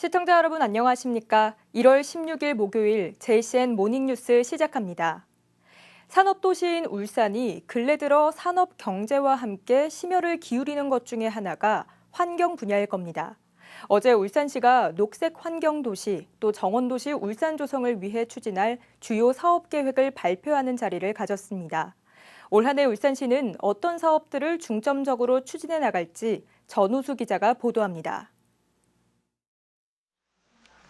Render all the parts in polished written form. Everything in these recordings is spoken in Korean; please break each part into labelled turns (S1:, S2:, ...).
S1: 시청자 여러분 안녕하십니까? 1월 16일 목요일 JCN 모닝뉴스 시작합니다. 산업도시인 울산이 근래 들어 산업 경제와 함께 심혈을 기울이는 것 중에 하나가 환경 분야일 겁니다. 어제 울산시가 녹색 환경도시 또 정원도시 울산 조성을 위해 추진할 주요 사업 계획을 발표하는 자리를 가졌습니다. 올 한 해 울산시는 어떤 사업들을 중점적으로 추진해 나갈지 전우수 기자가 보도합니다.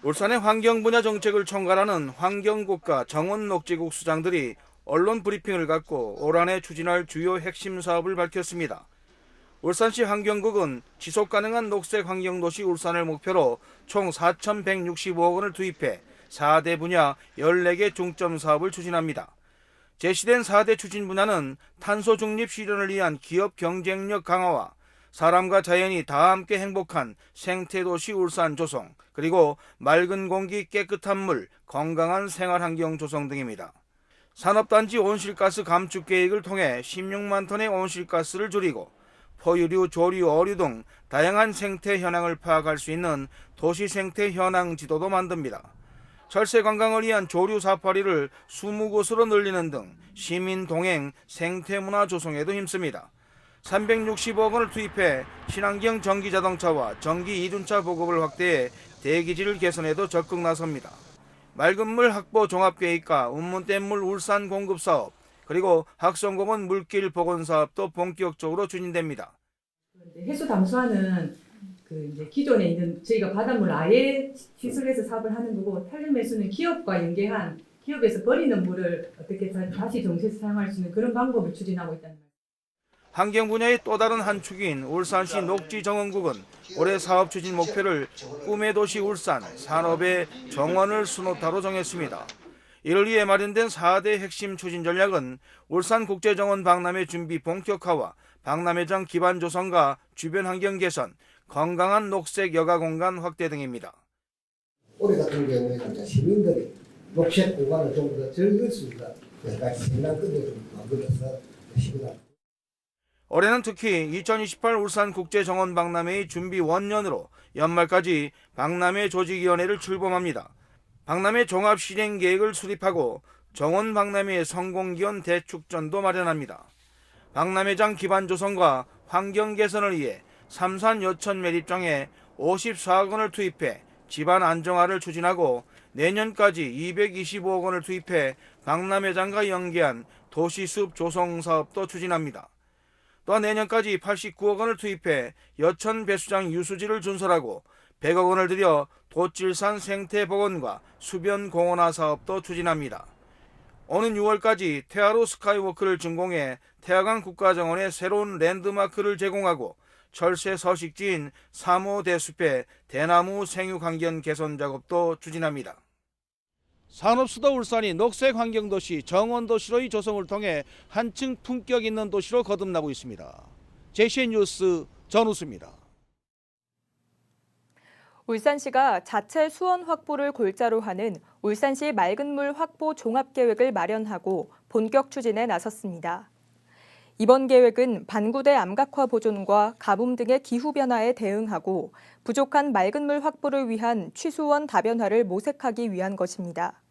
S2: 울산의 환경 분야 정책을 총괄하는 환경국과 정원녹지국 수장들이 언론 브리핑을 갖고 올 한 해 추진할 주요 핵심 사업을 밝혔습니다. 울산시 환경국은 지속가능한 녹색 환경도시 울산을 목표로 총 4,165억 원을 투입해 4대 분야 14개 중점 사업을 추진합니다. 제시된 4대 추진 분야는 탄소 중립 실현을 위한 기업 경쟁력 강화와 사람과 자연이 다 함께 행복한 생태도시 울산 조성, 그리고 맑은 공기, 깨끗한 물, 건강한 생활환경 조성 등입니다. 산업단지 온실가스 감축 계획을 통해 16만 톤의 온실가스를 줄이고 포유류, 조류, 어류 등 다양한 생태 현황을 파악할 수 있는 도시 생태 현황 지도도 만듭니다. 철새 관광을 위한 조류 사파리를 20곳으로 늘리는 등 시민 동행 생태문화 조성에도 힘씁니다. 360억 원을 투입해 친환경 전기자동차와 전기 이륜차 보급을 확대해 대기질 개선에도 적극 나섭니다. 맑은 물 확보 종합계획과 운문댐물 울산 공급 사업, 그리고 학성공원 물길 복원 사업도 본격적으로 추진됩니다.
S3: 해수 담수화는 이제 기존에 있는 저희가 바닷물 아예 시설해서 사업을 하는 거고, 탄력 매수는 기업과 연계한 기업에서 버리는 물을 어떻게 다시 정시해서 사용할 수 있는 그런 방법을 추진하고 있다는 말씀.
S2: 환경 분야의 또 다른 한 축인 울산시 녹지정원국은 올해 사업 추진 목표를 꿈의 도시 울산, 산업의 정원을 수노타로 정했습니다. 이를 위해 마련된 4대 핵심 추진 전략은 울산국제정원 박람회 준비 본격화와 박람회장 기반 조성과 주변 환경 개선, 건강한 녹색 여가 공간 확대 등입니다.
S4: 올해 같은 경우에는 시민들이 녹색 공간을 좀 더 즐길 수 있는 여러 가지 생각들을 좀 만들어서 시민들.
S2: 올해는 특히 2028 울산국제정원 박람회의 준비 원년으로 연말까지 박람회 조직위원회를 출범합니다. 박람회 종합 실행 계획을 수립하고 정원 박람회의 성공기원 대축전도 마련합니다. 박람회장 기반 조성과 환경 개선을 위해 삼산 여천 매립장에 54억 원을 투입해 지반 안정화를 추진하고 내년까지 225억 원을 투입해 박람회장과 연계한 도시숲 조성 사업도 추진합니다. 또한 내년까지 89억 원을 투입해 여천 배수장 유수지를 준설하고 100억 원을 들여 도칠산 생태복원과 수변 공원화 사업도 추진합니다. 오는 6월까지 태화로 스카이워크를 준공해 태화강 국가정원에 새로운 랜드마크를 제공하고 철새 서식지인 3호 대숲의 대나무 생육환경 개선 작업도 추진합니다. 산업수도 울산이 녹색 환경도시 정원도시로의 조성을 통해 한층 품격 있는 도시로 거듭나고 있습니다. JCN 뉴스 전우수입니다.
S1: 울산시가 자체 수원 확보를 골자로 하는 울산시 맑은물 확보 종합계획을 마련하고 본격 추진에 나섰습니다. 이번 계획은 반구대 암각화 보존과 가뭄 등의 기후변화에 대응하고 부족한 맑은물 확보를 위한 취수원 다변화를 모색하기 위한 것입니다.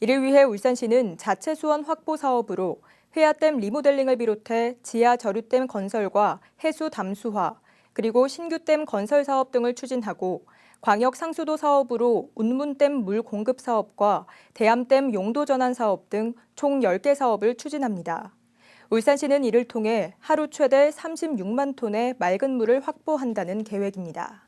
S1: 이를 위해 울산시는 자체 수원 확보 사업으로 회하댐 리모델링을 비롯해 지하 저류댐 건설과 해수 담수화, 그리고 신규댐 건설 사업 등을 추진하고 광역 상수도 사업으로 운문댐 물 공급 사업과 대암댐 용도 전환 사업 등 총 10개 사업을 추진합니다. 울산시는 이를 통해 하루 최대 36만 톤의 맑은 물을 확보한다는 계획입니다.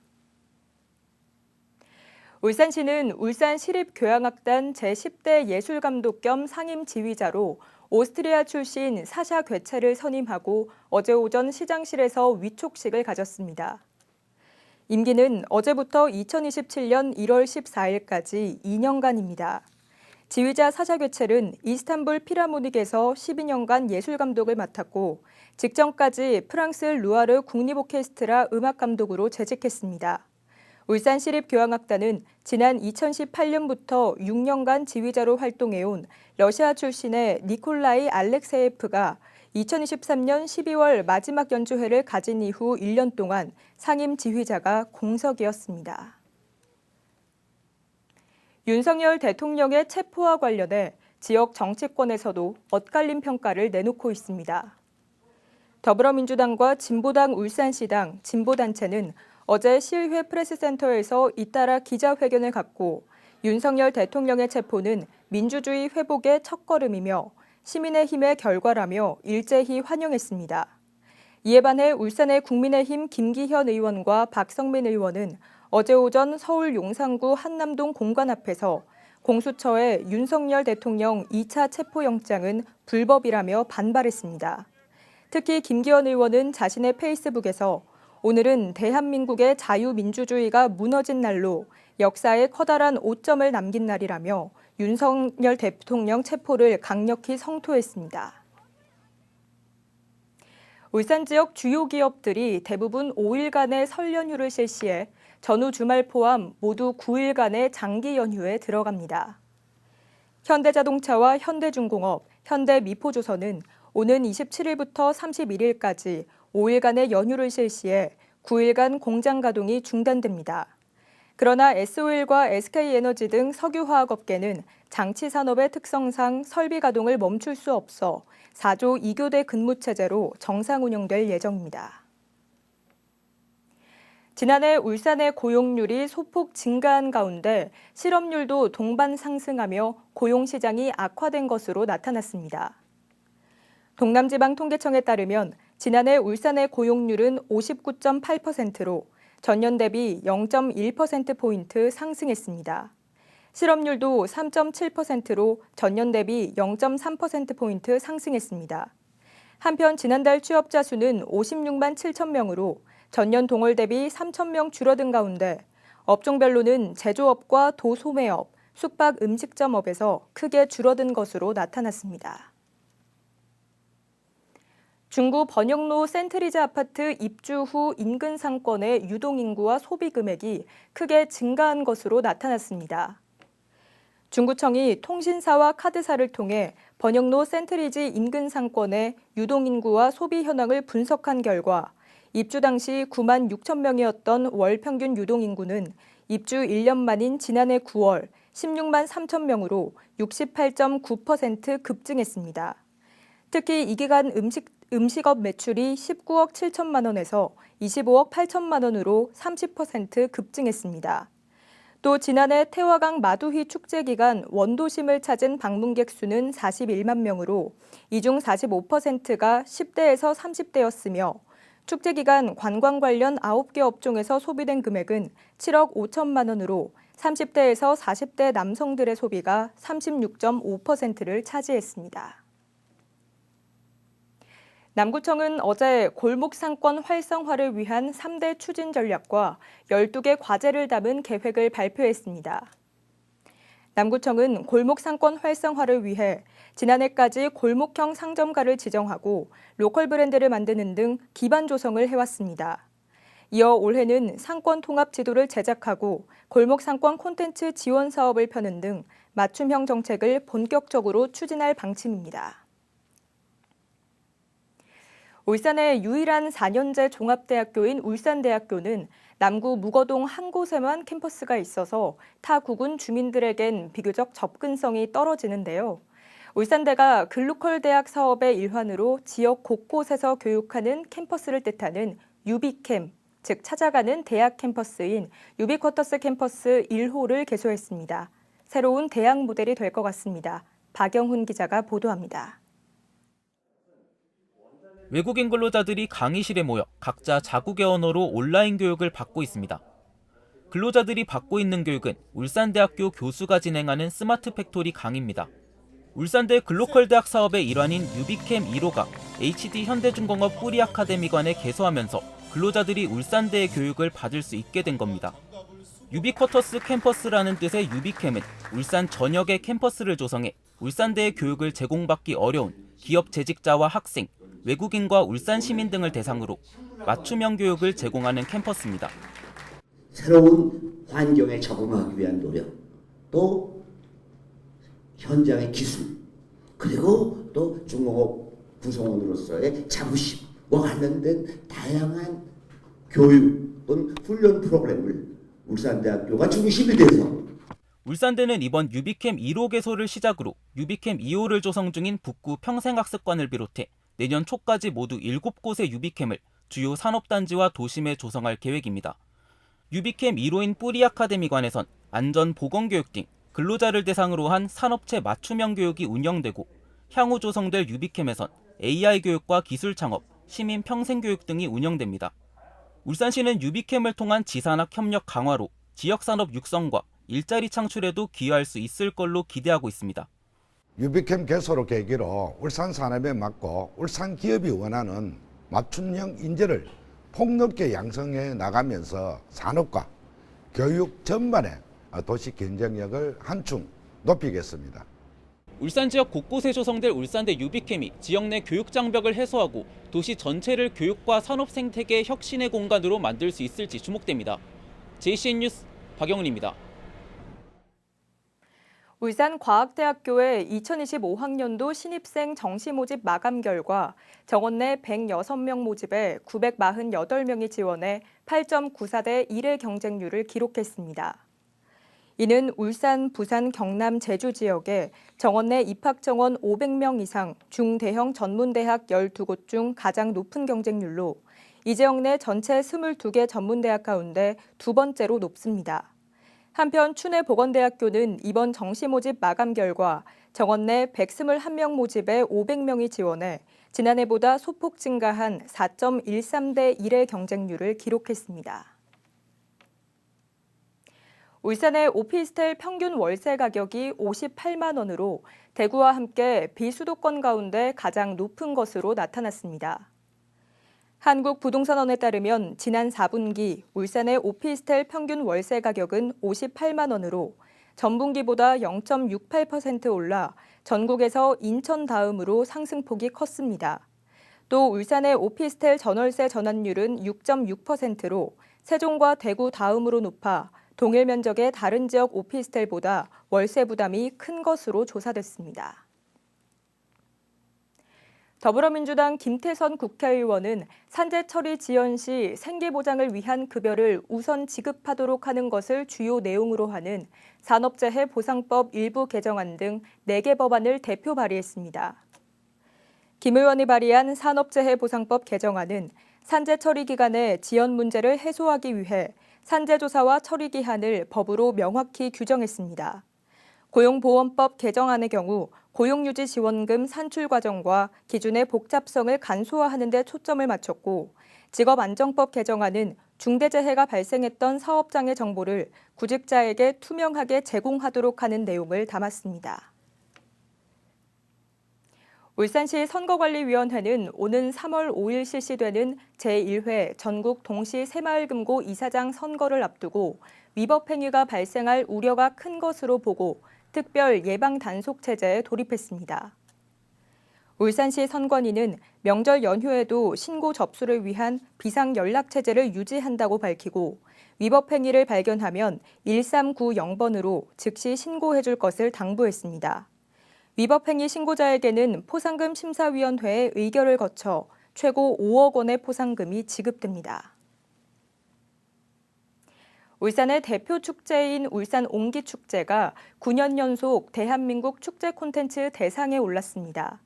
S1: 울산시는 울산시립교향악단 제10대 예술감독 겸 상임지휘자로 오스트리아 출신 사샤 괴체를 선임하고 어제 오전 시장실에서 위촉식을 가졌습니다. 임기는 어제부터 2027년 1월 14일까지 2년간입니다. 지휘자 사샤 괴첼은 이스탄불 필하모닉에서 12년간 예술감독을 맡았고 직전까지 프랑스 루아르 국립오케스트라 음악감독으로 재직했습니다. 울산시립교향악단은 지난 2018년부터 6년간 지휘자로 활동해온 러시아 출신의 니콜라이 알렉세예프가 2023년 12월 마지막 연주회를 가진 이후 1년 동안 상임 지휘자가 공석이었습니다. 윤석열 대통령의 체포와 관련해 지역 정치권에서도 엇갈린 평가를 내놓고 있습니다. 더불어민주당과 진보당 울산시당 진보단체는 어제 시의회 프레스센터에서 잇따라 기자회견을 갖고 윤석열 대통령의 체포는 민주주의 회복의 첫걸음이며 시민의 힘의 결과라며 일제히 환영했습니다. 이에 반해 울산의 국민의힘 김기현 의원과 박성민 의원은 어제 오전 서울 용산구 한남동 공관 앞에서 공수처의 윤석열 대통령 2차 체포영장은 불법이라며 반발했습니다. 특히 김기현 의원은 자신의 페이스북에서 오늘은 대한민국의 자유민주주의가 무너진 날로 역사에 커다란 오점을 남긴 날이라며 윤석열 대통령 체포를 강력히 성토했습니다. 울산 지역 주요 기업들이 대부분 5일간의 설 연휴를 실시해 전후 주말 포함 모두 9일간의 장기 연휴에 들어갑니다. 현대자동차와 현대중공업, 현대미포조선은 오는 27일부터 31일까지 5일간의 연휴를 실시해 9일간 공장 가동이 중단됩니다. 그러나 S-오일과 SK에너지 등 석유화학업계는 장치산업의 특성상 설비 가동을 멈출 수 없어 4조 2교대 근무체제로 정상 운영될 예정입니다. 지난해 울산의 고용률이 소폭 증가한 가운데 실업률도 동반 상승하며 고용시장이 악화된 것으로 나타났습니다. 동남지방통계청에 따르면 지난해 울산의 고용률은 59.8%로 전년 대비 0.1%포인트 상승했습니다. 실업률도 3.7%로 전년 대비 0.3%포인트 상승했습니다. 한편 지난달 취업자 수는 56만 7천 명으로 전년 동월 대비 3천 명 줄어든 가운데 업종별로는 제조업과 도소매업, 숙박 음식점업에서 크게 줄어든 것으로 나타났습니다. 중구 번영로 센트리즈 아파트 입주 후 인근 상권의 유동인구와 소비 금액이 크게 증가한 것으로 나타났습니다. 중구청이 통신사와 카드사를 통해 번영로 센트리즈 인근 상권의 유동인구와 소비 현황을 분석한 결과 입주 당시 9만 6천 명이었던 월 평균 유동인구는 입주 1년 만인 지난해 9월 16만 3천 명으로 68.9% 급증했습니다. 특히 이 기간 음식업 매출이 19억 7천만 원에서 25억 8천만 원으로 30% 급증했습니다. 또 지난해 태화강 마두희 축제 기간 원도심을 찾은 방문객 수는 41만 명으로 이 중 45%가 10대에서 30대였으며 축제 기간 관광 관련 9개 업종에서 소비된 금액은 7억 5천만 원으로 30대에서 40대 남성들의 소비가 36.5%를 차지했습니다. 남구청은 어제 골목 상권 활성화를 위한 3대 추진 전략과 12개 과제를 담은 계획을 발표했습니다. 남구청은 골목 상권 활성화를 위해 지난해까지 골목형 상점가를 지정하고 로컬 브랜드를 만드는 등 기반 조성을 해왔습니다. 이어 올해는 상권 통합 지도를 제작하고 골목 상권 콘텐츠 지원 사업을 펴는 등 맞춤형 정책을 본격적으로 추진할 방침입니다. 울산의 유일한 4년제 종합대학교인 울산대학교는 남구 무거동 한 곳에만 캠퍼스가 있어서 타 구군 주민들에겐 비교적 접근성이 떨어지는데요. 울산대가 글로컬 대학 사업의 일환으로 지역 곳곳에서 교육하는 캠퍼스를 뜻하는 유비캠, 즉 찾아가는 대학 캠퍼스인 유비쿼터스 캠퍼스 1호를 개소했습니다. 새로운 대학 모델이 될 것 같습니다. 박영훈 기자가 보도합니다.
S5: 외국인 근로자들이 강의실에 모여 각자 자국의 언어로 온라인 교육을 받고 있습니다. 근로자들이 받고 있는 교육은 울산대학교 교수가 진행하는 스마트 팩토리 강의입니다. 울산대 글로컬 대학 사업의 일환인 유비캠 1호가 HD 현대중공업 뿌리 아카데미관에 개소하면서 근로자들이 울산대의 교육을 받을 수 있게 된 겁니다. 유비쿼터스 캠퍼스라는 뜻의 유비캠은 울산 전역의 캠퍼스를 조성해 울산대의 교육을 제공받기 어려운 기업 재직자와 학생, 외국인과 울산 시민 등을 대상으로 맞춤형 교육을 제공하는 캠퍼스입니다.
S6: 새로운 환경에 적응하기 위한 노력, 또 현장의 기술, 그리고 또 중공업 구성원으로서의 자부심과 관련된 다양한 교육 또는 훈련 프로그램을 울산대학교가 중심이 돼서
S5: 울산대는 이번 유비캠 1호 개소를 시작으로 유비캠 2호를 조성 중인 북구 평생학습관을 비롯해 내년 초까지 모두 7곳의 유비캠을 주요 산업단지와 도심에 조성할 계획입니다. 유비캠 1호인 뿌리 아카데미관에선 안전 보건교육 등 근로자를 대상으로 한 산업체 맞춤형 교육이 운영되고 향후 조성될 유비캠에선 AI 교육과 기술 창업, 시민 평생교육 등이 운영됩니다. 울산시는 유비캠을 통한 지산학 협력 강화로 지역산업 육성과 일자리 창출에도 기여할 수 있을 걸로 기대하고 있습니다.
S7: 유비캠 개소를 계기로 울산 산업에 맞고 울산 기업이 원하는 맞춤형 인재를 폭넓게 양성해 나가면서 산업과 교육 전반의 도시 경쟁력을 한층 높이겠습니다.
S5: 울산 지역 곳곳에 조성될 울산대 유비캠이 지역 내 교육 장벽을 해소하고 도시 전체를 교육과 산업 생태계 혁신의 공간으로 만들 수 있을지 주목됩니다. JCN 뉴스 박영은입니다.
S1: 울산과학대학교의 2025학년도 신입생 정시 모집 마감 결과 정원 내 106명 모집에 948명이 지원해 8.94대 1의 경쟁률을 기록했습니다. 이는 울산, 부산, 경남, 제주 지역에 정원 내 입학 정원 500명 이상 중대형 전문대학 12곳 중 가장 높은 경쟁률로 이 지역 내 전체 22개 전문대학 가운데 두 번째로 높습니다. 한편 춘해보건대학교는 이번 정시 모집 마감 결과 정원 내 121명 모집에 500명이 지원해 지난해보다 소폭 증가한 4.13대 1의 경쟁률을 기록했습니다. 울산의 오피스텔 평균 월세 가격이 58만 원으로 대구와 함께 비수도권 가운데 가장 높은 것으로 나타났습니다. 한국부동산원에 따르면 지난 4분기 울산의 오피스텔 평균 월세 가격은 58만 원으로 전분기보다 0.68% 올라 전국에서 인천 다음으로 상승폭이 컸습니다. 또 울산의 오피스텔 전월세 전환율은 6.6%로 세종과 대구 다음으로 높아 동일 면적의 다른 지역 오피스텔보다 월세 부담이 큰 것으로 조사됐습니다. 더불어민주당 김태선 국회의원은 산재 처리 지연 시 생계보장을 위한 급여를 우선 지급하도록 하는 것을 주요 내용으로 하는 산업재해 보상법 일부 개정안 등 4개 법안을 대표 발의했습니다. 김 의원이 발의한 산업재해 보상법 개정안은 산재 처리 기간의 지연 문제를 해소하기 위해 산재조사와 처리 기한을 법으로 명확히 규정했습니다. 고용보험법 개정안의 경우 고용유지 지원금 산출 과정과 기준의 복잡성을 간소화하는 데 초점을 맞췄고 직업안정법 개정안은 중대재해가 발생했던 사업장의 정보를 구직자에게 투명하게 제공하도록 하는 내용을 담았습니다. 울산시 선거관리위원회는 오는 3월 5일 실시되는 제1회 전국 동시 새마을금고 이사장 선거를 앞두고 위법 행위가 발생할 우려가 큰 것으로 보고 특별 예방 단속 체제에 돌입했습니다. 울산시 선관위는 명절 연휴에도 신고 접수를 위한 비상 연락 체제를 유지한다고 밝히고 위법 행위를 발견하면 1390번으로 즉시 신고해 줄 것을 당부했습니다. 위법 행위 신고자에게는 포상금 심사위원회의 의결을 거쳐 최고 5억 원의 포상금이 지급됩니다. 울산의 대표 축제인 울산 옹기축제가 9년 연속 대한민국 축제 콘텐츠 대상에 올랐습니다.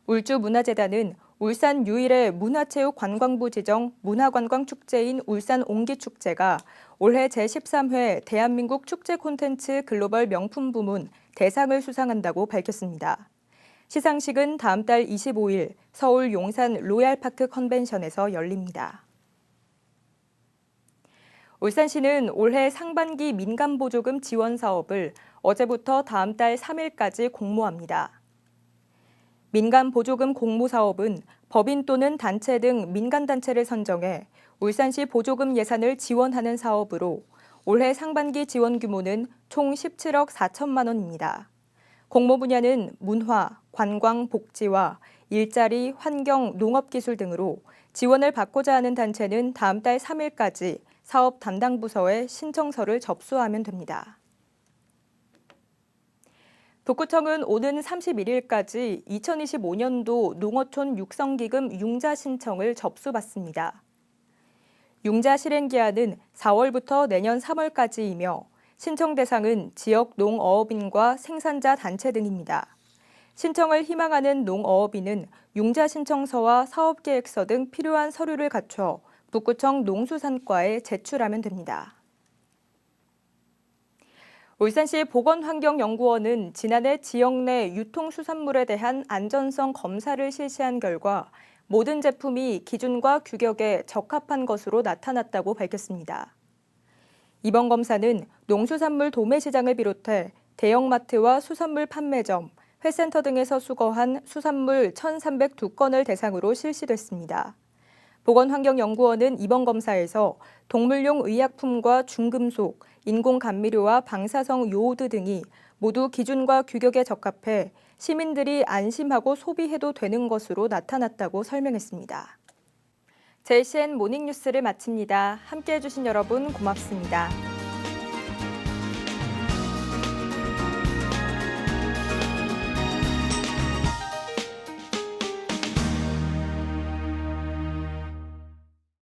S1: 울주문화재단은 울산 유일의 문화체육관광부 지정 문화관광축제인 울산 옹기축제가 올해 제13회 대한민국 축제 콘텐츠 글로벌 명품 부문 대상을 수상한다고 밝혔습니다. 시상식은 다음 달 25일 서울 용산 로얄파크 컨벤션에서 열립니다. 울산시는 올해 상반기 민간보조금 지원 사업을 어제부터 다음 달 3일까지 공모합니다. 민간보조금 공모사업은 법인 또는 단체 등 민간단체를 선정해 울산시 보조금 예산을 지원하는 사업으로 올해 상반기 지원 규모는 총 17억 4천만 원입니다. 공모 분야는 문화, 관광, 복지와 일자리, 환경, 농업기술 등으로 지원을 받고자 하는 단체는 다음 달 3일까지 사업 담당 부서에 신청서를 접수하면 됩니다. 북구청은 오는 31일까지 2025년도 농어촌 육성기금 융자 신청을 접수받습니다. 융자 실행 기한은 4월부터 내년 3월까지이며 신청 대상은 지역 농어업인과 생산자 단체 등입니다. 신청을 희망하는 농어업인은 융자 신청서와 사업계획서 등 필요한 서류를 갖춰 북구청 농수산과에 제출하면 됩니다. 울산시 보건환경연구원은 지난해 지역 내 유통수산물에 대한 안전성 검사를 실시한 결과 모든 제품이 기준과 규격에 적합한 것으로 나타났다고 밝혔습니다. 이번 검사는 농수산물 도매시장을 비롯해 대형마트와 수산물 판매점, 회센터 등에서 수거한 수산물 1,302건을 대상으로 실시됐습니다. 보건환경연구원은 이번 검사에서 동물용 의약품과 중금속, 인공감미료와 방사성 요오드 등이 모두 기준과 규격에 적합해 시민들이 안심하고 소비해도 되는 것으로 나타났다고 설명했습니다. JCN 모닝뉴스를 마칩니다. 함께해 주신 여러분 고맙습니다.